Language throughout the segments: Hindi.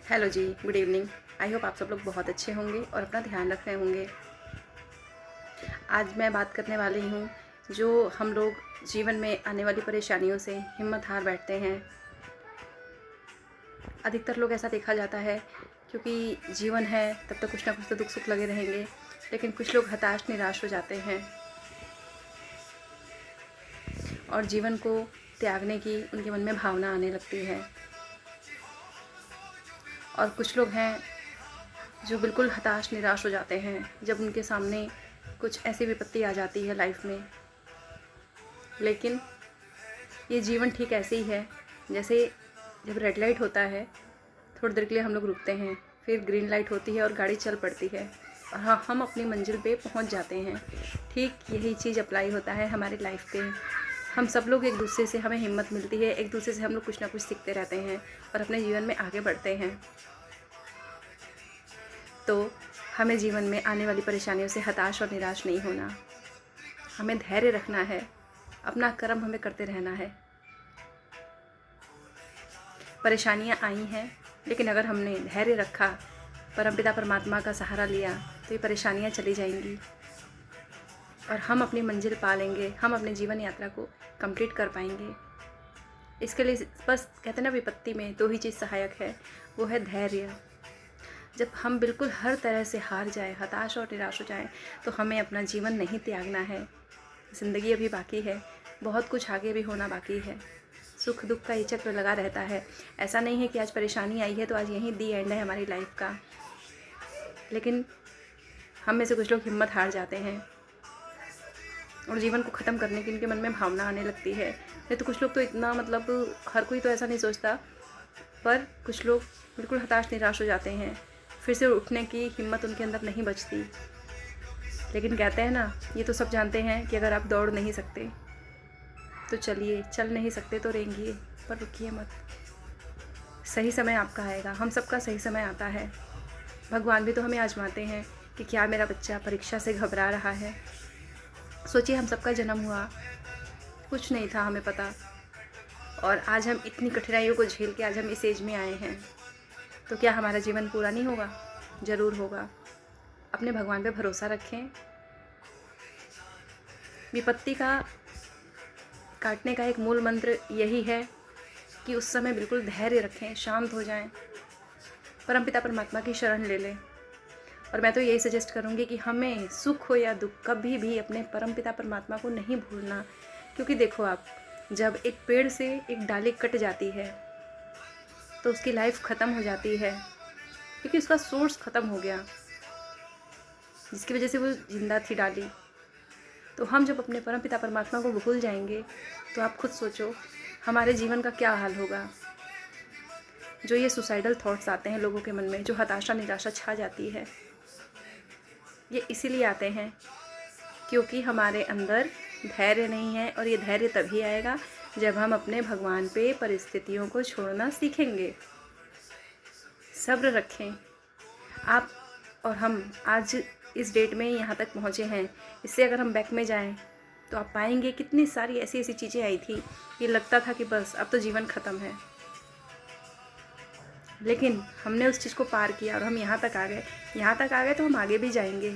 हेलो जी, गुड इवनिंग। आई होप आप सब लोग बहुत अच्छे होंगे और अपना ध्यान रख रहे होंगे। आज मैं बात करने वाली हूँ जो हम लोग जीवन में आने वाली परेशानियों से हिम्मत हार बैठते हैं। अधिकतर लोग ऐसा देखा जाता है क्योंकि जीवन है तब तक कुछ ना कुछ तो दुख सुख लगे रहेंगे, लेकिन कुछ लोग हताश निराश हो जाते हैं और जीवन को त्यागने की उनके मन में भावना आने लगती है। और कुछ लोग हैं जो बिल्कुल हताश निराश हो जाते हैं जब उनके सामने कुछ ऐसी विपत्ति आ जाती है लाइफ में। लेकिन ये जीवन ठीक ऐसे ही है जैसे जब रेड लाइट होता है थोड़ी देर के लिए हम लोग रुकते हैं, फिर ग्रीन लाइट होती है और गाड़ी चल पड़ती है और हाँ, हम अपनी मंजिल पे पहुंच जाते हैं। ठीक यही चीज़ अप्लाई होता है हमारी लाइफ पे। हम सब लोग एक दूसरे से हमें हिम्मत मिलती है, एक दूसरे से हम लोग कुछ ना कुछ सीखते रहते हैं और अपने जीवन में आगे बढ़ते हैं। तो हमें जीवन में आने वाली परेशानियों से हताश और निराश नहीं होना, हमें धैर्य रखना है, अपना कर्म हमें करते रहना है। परेशानियाँ आई हैं, लेकिन अगर हमने धैर्य रखा, परमपिता परमात्मा का सहारा लिया, तो ये परेशानियाँ चली जाएंगी और हम अपनी मंजिल पा लेंगे, हम अपने जीवन यात्रा को कंप्लीट कर पाएंगे। इसके लिए बस कहते हैं ना, विपत्ति में दो ही चीज़ सहायक है, वो है धैर्य। जब हम बिल्कुल हर तरह से हार जाए, हताश और निराश हो जाएं, तो हमें अपना जीवन नहीं त्यागना है। ज़िंदगी अभी बाकी है, बहुत कुछ आगे भी होना बाकी है। सुख दुख का ये चक्र लगा रहता है। ऐसा नहीं है कि आज परेशानी आई है तो आज यहीं दी एंड है हमारी लाइफ का। लेकिन हम में से कुछ लोग हिम्मत हार जाते हैं और जीवन को ख़त्म करने की उनके मन में भावना आने लगती है। नहीं तो कुछ लोग तो इतना, मतलब हर कोई तो ऐसा नहीं सोचता, पर कुछ लोग बिल्कुल हताश निराश हो जाते हैं, फिर से उठने की हिम्मत उनके अंदर नहीं बचती। लेकिन कहते हैं ना, ये तो सब जानते हैं कि अगर आप दौड़ नहीं सकते तो चलिए, चल नहीं सकते तो रेंगिए, पर रुकिए मत। सही समय आपका आएगा, हम सबका सही समय आता है। भगवान भी तो हमें आजमाते हैं कि क्या मेरा बच्चा परीक्षा से घबरा रहा है। सोचिए, हम सबका जन्म हुआ, कुछ नहीं था हमें पता, और आज हम इतनी कठिनाइयों को झेल के आज हम इस एज में आए हैं, तो क्या हमारा जीवन पूरा नहीं होगा? ज़रूर होगा। अपने भगवान पे भरोसा रखें। विपत्ति का काटने का एक मूल मंत्र यही है कि उस समय बिल्कुल धैर्य रखें, शांत हो जाएं, परमपिता परमात्मा की शरण ले लें। और मैं तो यही सजेस्ट करूँगी कि हमें सुख हो या दुख, कभी भी अपने परमपिता परमात्मा को नहीं भूलना। क्योंकि देखो आप, जब एक पेड़ से एक डाली कट जाती है तो उसकी लाइफ ख़त्म हो जाती है, क्योंकि उसका सोर्स ख़त्म हो गया जिसकी वजह से वो जिंदा थी डाली। तो हम जब अपने परमपिता परमात्मा को भूल जाएंगे तो आप खुद सोचो हमारे जीवन का क्या हाल होगा। जो ये सुसाइडल थॉट्स आते हैं लोगों के मन में, जो हताशा निराशा छा जाती है, ये इसीलिए आते हैं क्योंकि हमारे अंदर धैर्य नहीं है। और ये धैर्य तभी आएगा जब हम अपने भगवान पे परिस्थितियों को छोड़ना सीखेंगे। सब्र रखें। आप और हम आज इस डेट में यहाँ तक पहुँचे हैं, इससे अगर हम बैक में जाएं तो आप पाएंगे कितनी सारी ऐसी ऐसी चीज़ें आई थी, ये लगता था कि बस अब तो जीवन ख़त्म है, लेकिन हमने उस चीज़ को पार किया और हम यहाँ तक आ गए। यहाँ तक आ गए तो हम आगे भी जाएंगे।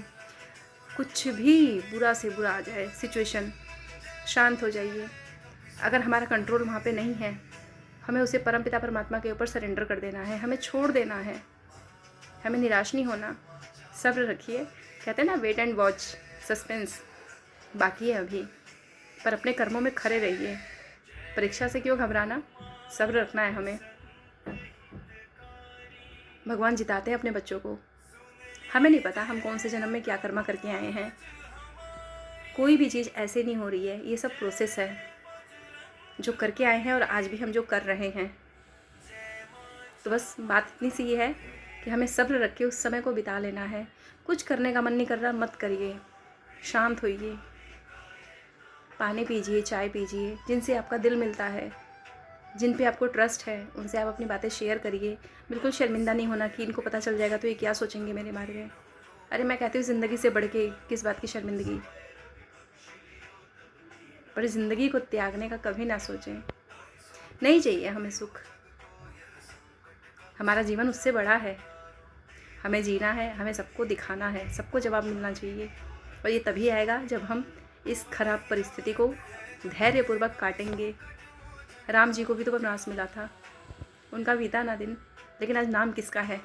कुछ भी बुरा से बुरा आ जाए सिचुएशन, शांत हो जाइए। अगर हमारा कंट्रोल वहाँ पे नहीं है, हमें उसे परमपिता परमात्मा के ऊपर सरेंडर कर देना है, हमें छोड़ देना है। हमें निराश नहीं होना, सब्र रखिए। कहते हैं ना, वेट एंड वॉच, सस्पेंस बाकी है अभी, पर अपने कर्मों में खड़े रहिए। परीक्षा से क्यों घबराना, सब्र रखना है हमें। भगवान जिताते हैं अपने बच्चों को। हमें नहीं पता हम कौन से जन्म में क्या कर्मा करके आए हैं। कोई भी चीज़ ऐसे नहीं हो रही है, ये सब प्रोसेस है जो करके आए हैं और आज भी हम जो कर रहे हैं। तो बस बात इतनी सी है कि हमें सब्र रख के उस समय को बिता लेना है। कुछ करने का मन नहीं कर रहा, मत करिए, शांत होइए, पानी पीजिए, चाय पीजिए। जिनसे आपका दिल मिलता है, जिन पे आपको ट्रस्ट है, उनसे आप अपनी बातें शेयर करिए। बिल्कुल शर्मिंदा नहीं होना कि इनको पता चल जाएगा तो ये क्या सोचेंगे मेरे बारे में। अरे मैं कहती हूँ, ज़िंदगी से बढ़ के किस बात की शर्मिंदगी, पर ज़िंदगी को त्यागने का कभी ना सोचें। नहीं चाहिए हमें सुख, हमारा जीवन उससे बड़ा है। हमें जीना है, हमें सबको दिखाना है, सबको जवाब मिलना चाहिए। और ये तभी आएगा जब हम इस खराब परिस्थिति को धैर्यपूर्वक काटेंगे। राम जी को भी तो वनवास मिला था, उनका बीता ना दिन, लेकिन आज नाम किसका है?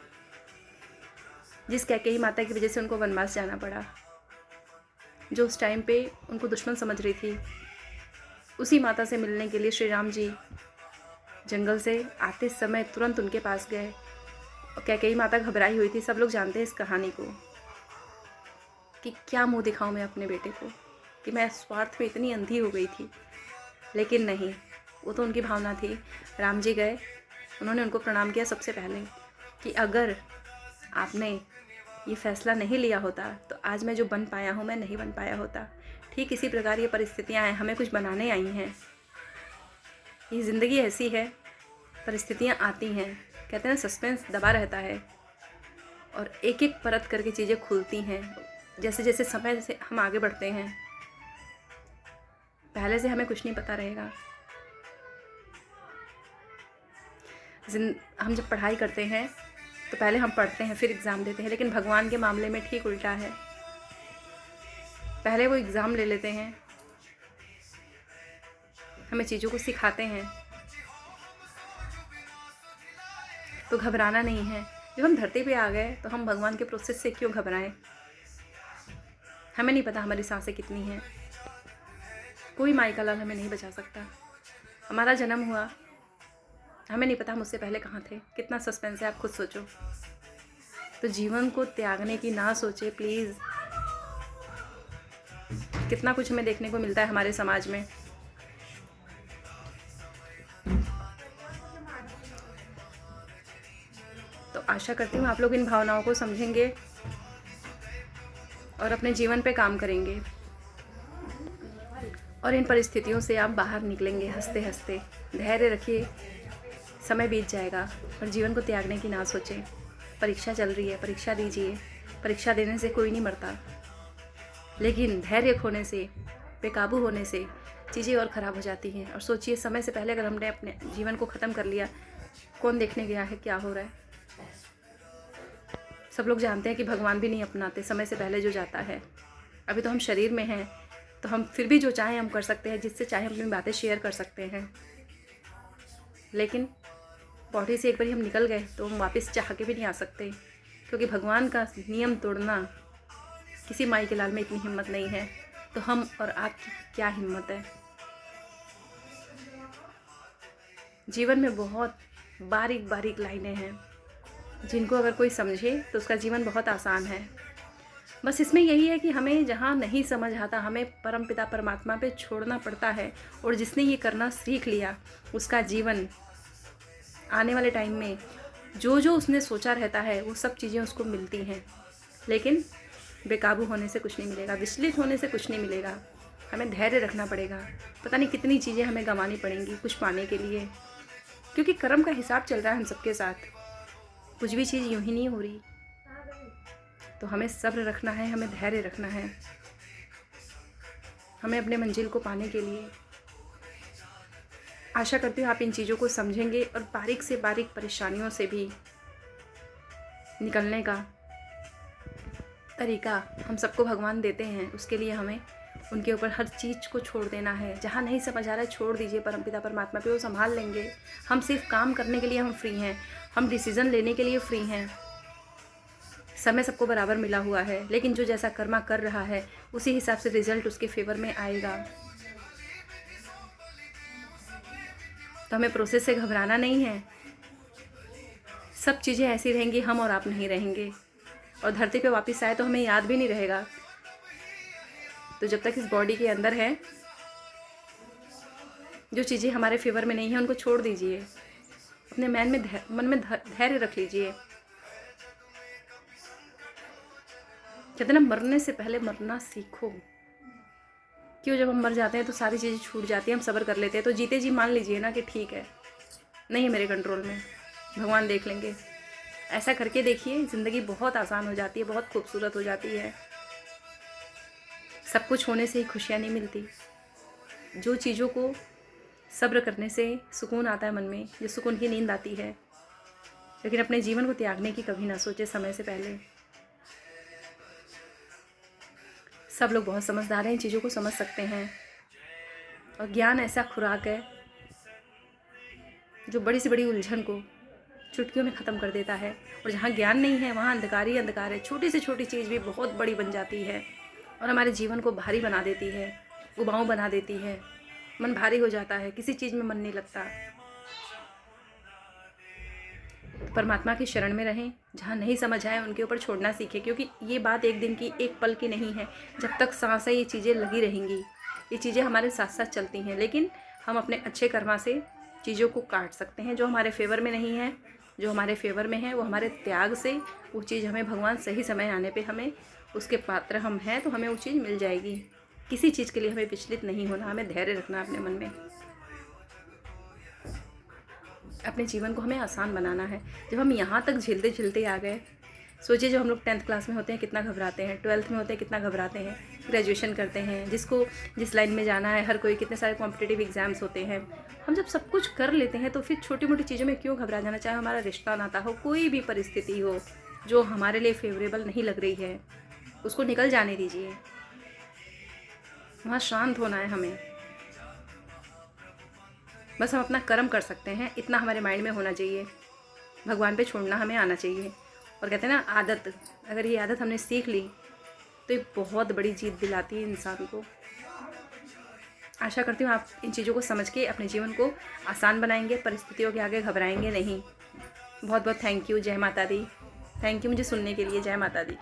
जिस कैकेयी माता की वजह से उनको वनवास जाना पड़ा, जो उस टाइम पे उनको दुश्मन समझ रही थी, उसी माता से मिलने के लिए श्री राम जी जंगल से आते समय तुरंत उनके पास गए। और कैकेयी माता घबराई हुई थी। सब लोग जानते हैं इस कहानी को कि क्या मुंह दिखाऊं मैं अपने बेटे को, कि मैं स्वार्थ में इतनी अंधी हो गई थी। लेकिन नहीं, वो तो उनकी भावना थी। राम जी गए, उन्होंने उनको प्रणाम किया सबसे पहले कि अगर आपने ये फैसला नहीं लिया होता तो आज मैं जो बन पाया हूँ मैं नहीं बन पाया होता। ठीक इसी प्रकार ये परिस्थितियाँ हैं, हमें कुछ बनाने आई हैं। ये ज़िंदगी ऐसी है, परिस्थितियाँ आती हैं, कहते हैं सस्पेंस दबा रहता है और एक एक परत करके चीज़ें खुलती हैं। जैसे जैसे समय से हम आगे बढ़ते हैं, पहले से हमें कुछ नहीं पता रहेगा। हम जब पढ़ाई करते हैं तो पहले हम पढ़ते हैं फिर एग्ज़ाम देते हैं, लेकिन भगवान के मामले में ठीक उल्टा है। पहले वो एग्ज़ाम ले लेते हैं, हमें चीज़ों को सिखाते हैं। तो घबराना नहीं है। जब हम धरती पे आ गए तो हम भगवान के प्रोसेस से क्यों घबराएं? हमें नहीं पता हमारी सांसें कितनी हैं। कोई माई का लाल हमें नहीं बचा सकता। हमारा जन्म हुआ, हमें नहीं पता हम उससे पहले कहाँ थे। कितना सस्पेंस है, आप खुद सोचो। तो जीवन को त्यागने की ना सोचे प्लीज़। कितना कुछ हमें देखने को मिलता है हमारे समाज में। तो आशा करती हूँ आप लोग इन भावनाओं को समझेंगे और अपने जीवन पे काम करेंगे और इन परिस्थितियों से आप बाहर निकलेंगे हंसते हंसते। धैर्य रखिए, समय बीत जाएगा। और जीवन को त्यागने की ना सोचें। परीक्षा चल रही है, परीक्षा दीजिए। परीक्षा देने से कोई नहीं मरता, लेकिन धैर्य खोने से, बेकाबू होने से चीज़ें और ख़राब हो जाती हैं। और सोचिए, समय से पहले अगर हमने अपने जीवन को ख़त्म कर लिया, कौन देखने गया है क्या हो रहा है? सब लोग जानते हैं कि भगवान भी नहीं अपनाते समय से पहले जो जाता है। अभी तो हम शरीर में हैं, तो हम फिर भी जो चाहें हम कर सकते हैं, जिससे चाहे अपनी बातें शेयर कर सकते हैं। लेकिन बॉडी से एक बार हम निकल गए तो हम वापस चाह के भी नहीं आ सकते, क्योंकि भगवान का नियम तोड़ना किसी माई के लाल में इतनी हिम्मत नहीं है। तो हम और आपकी क्या हिम्मत है? जीवन में बहुत बारीक बारीक लाइनें हैं, जिनको अगर कोई समझे तो उसका जीवन बहुत आसान है। बस इसमें यही है कि हमें जहाँ नहीं समझ आता, हमें परमपिता परमात्मा पे छोड़ना पड़ता है। और जिसने ये करना सीख लिया, उसका जीवन आने वाले टाइम में जो जो उसने सोचा रहता है वो सब चीज़ें उसको मिलती हैं। लेकिन बेकाबू होने से कुछ नहीं मिलेगा, विचलित होने से कुछ नहीं मिलेगा। हमें धैर्य रखना पड़ेगा। पता नहीं कितनी चीज़ें हमें गंवानी पड़ेंगी कुछ पाने के लिए, क्योंकि कर्म का हिसाब चल रहा है हम सबके साथ। कुछ भी चीज़ यूं ही नहीं हो रही। तो हमें सब्र रखना है, हमें धैर्य रखना है। हमें अपने मंजिल को पाने के लिए, आशा करती हूँ आप इन चीज़ों को समझेंगे और बारीक से बारीक परेशानियों से भी निकलने का तरीका हम सबको भगवान देते हैं। उसके लिए हमें उनके ऊपर हर चीज़ को छोड़ देना है। जहाँ नहीं समझ आ रहा है छोड़ दीजिए, परमपिता परमात्मा पे, वो संभाल लेंगे। हम सिर्फ काम करने के लिए हम फ्री हैं, हम डिसीज़न लेने के लिए फ्री हैं। समय सबको बराबर मिला हुआ है, लेकिन जो जैसा कर्मा कर रहा है उसी हिसाब से रिजल्ट उसके फेवर में आएगा। तो हमें प्रोसेस से घबराना नहीं है। सब चीज़ें ऐसी रहेंगी, हम और आप नहीं रहेंगे। और धरती पे वापस आए तो हमें याद भी नहीं रहेगा। तो जब तक इस बॉडी के अंदर है, जो चीज़ें हमारे फेवर में नहीं है उनको छोड़ दीजिए। अपने मन में धैर्य रख लीजिए। कहते ना, मरने से पहले मरना सीखो। क्यों, जब हम मर जाते हैं तो सारी चीज़ें छूट जाती हैं, हम सब्र कर लेते हैं। तो जीते जी मान लीजिए ना कि ठीक है, नहीं है मेरे कंट्रोल में, भगवान देख लेंगे। ऐसा करके देखिए, ज़िंदगी बहुत आसान हो जाती है, बहुत खूबसूरत हो जाती है। सब कुछ होने से ही खुशियाँ नहीं मिलती। जो चीज़ों को सब्र करने से सुकून आता है मन में, जो सुकून की नींद आती है, लेकिन अपने जीवन को त्यागने की कभी ना सोचे समय से पहले। सब लोग बहुत समझदार हैं, इन चीज़ों को समझ सकते हैं। और ज्ञान ऐसा खुराक है जो बड़ी से बड़ी उलझन को चुटकियों में ख़त्म कर देता है। और जहाँ ज्ञान नहीं है वहाँ अंधकार ही अंधकार है। छोटी से छोटी चीज़ भी बहुत बड़ी बन जाती है और हमारे जीवन को भारी बना देती है, उबाऊ बना देती है। मन भारी हो जाता है, किसी चीज़ में मन नहीं लगता। तो परमात्मा की शरण में रहें, जहाँ नहीं समझ आए उनके ऊपर छोड़ना सीखें, क्योंकि ये बात एक दिन की, एक पल की नहीं है। जब तक सांस है ये चीज़ें लगी रहेंगी, ये चीज़ें हमारे साथ साथ चलती हैं। लेकिन हम अपने अच्छे कर्मा से चीज़ों को काट सकते हैं। जो हमारे फेवर में नहीं है, जो हमारे फेवर में है, वो हमारे त्याग से वो चीज़ हमें भगवान सही समय आने पे हमें उसके पात्र हम हैं तो हमें वो चीज़ मिल जाएगी। किसी चीज़ के लिए हमें विचलित नहीं होना, हमें धैर्य रखना अपने मन में। अपने जीवन को हमें आसान बनाना है। जब हम यहाँ तक झेलते झेलते आ गए, सोचिए जब हम लोग 10th क्लास में होते हैं कितना घबराते हैं, 12th में होते हैं कितना घबराते हैं, ग्रेजुएशन करते हैं, जिसको जिस लाइन में जाना है, हर कोई, कितने सारे कॉम्पिटिटिव एग्ज़ाम्स होते हैं। हम जब सब कुछ कर लेते हैं तो फिर छोटी मोटी चीज़ों में क्यों घबरा जाना। चाहे हमारा रिश्ता नाता हो, कोई भी परिस्थिति हो जो हमारे लिए फेवरेबल नहीं लग रही है, उसको निकल जाने दीजिए। वहाँ शांत होना है हमें। बस हम अपना कर्म कर सकते हैं, इतना हमारे माइंड में होना चाहिए। भगवान पे छोड़ना हमें आना चाहिए। और कहते हैं ना, आदत, अगर ये आदत हमने सीख ली तो ये बहुत बड़ी जीत दिलाती है इंसान को। आशा करती हूँ आप इन चीज़ों को समझ के अपने जीवन को आसान बनाएंगे, परिस्थितियों के आगे घबराएंगे नहीं। बहुत बहुत थैंक यू। जय माता दी। थैंक यू मुझे सुनने के लिए। जय माता दी।